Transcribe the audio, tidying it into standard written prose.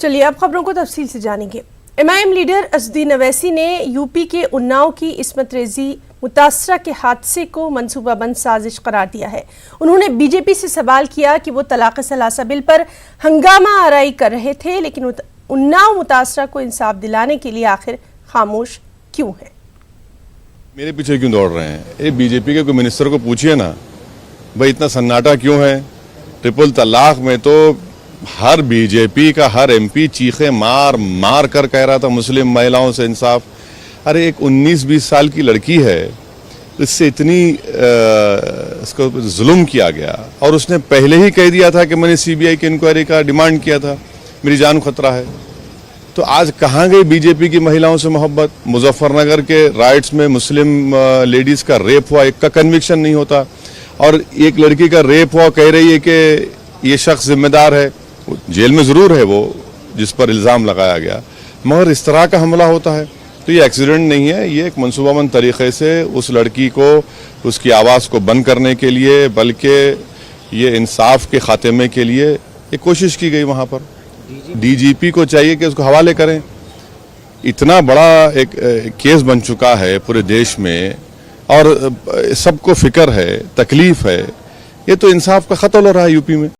चलिए अब खबरों को तफसील से जानेंगे। AIMIM लीडर असदुद्दीन ओवैसी ने यूपी के उन्नाव की इस्मत रेजी मुतासरा के हादसे को मंसूबाबंद साजिश करार दिया है। उन्होंने बीजेपी से सवाल किया कि वो तलाक सलासा बिल पर हंगामा आराई कर रहे थे, लेकिन उन्नाव मुतासरा को इंसाफ दिलाने के लिए आखिर खामोश क्यों है। मेरे पीछे क्यों दौड़ रहे हैं? ये बीजेपी के कोई मिनिस्टर को पूछिए ना, भाई इतना सन्नाटा क्यों है? ट्रिपल तलाक में तो हर बीजेपी का हर MP चीखे मार मार कर कह रहा था मुस्लिम महिलाओं से इंसाफ। अरे एक 19-20 साल की लड़की है, इससे इतनी इसको जुल्म किया गया और उसने पहले ही कह दिया था कि मैंने CBI की इंक्वायरी का डिमांड किया था, मेरी जान खतरा है। तो आज कहाँ गई बीजेपी की महिलाओं से मोहब्बत? मुजफ्फरनगर के राइट्स में मुस्लिम लेडीज का रेप हुआ, एक का कन्विक्शन नहीं होता, और एक लड़की का रेप हुआ कह रही है कि ये शख्स जिम्मेदार है। जेल में ज़रूर है वो जिस पर इल्ज़ाम लगाया गया, मगर इस तरह का हमला होता है। तो ये एक्सीडेंट नहीं है, ये एक मनसूबाबंद तरीक़े से उस लड़की को उसकी आवाज़ को बंद करने के लिए, बल्कि ये इंसाफ के ख़ात्मे के लिए एक कोशिश की गई। वहाँ पर DGP को चाहिए कि उसको हवाले करें। इतना बड़ा एक केस बन चुका है पूरे देश में और सबको फिक्र है, तकलीफ़ है। ये तो इंसाफ का ख़त्ल हो रहा है यूपी में।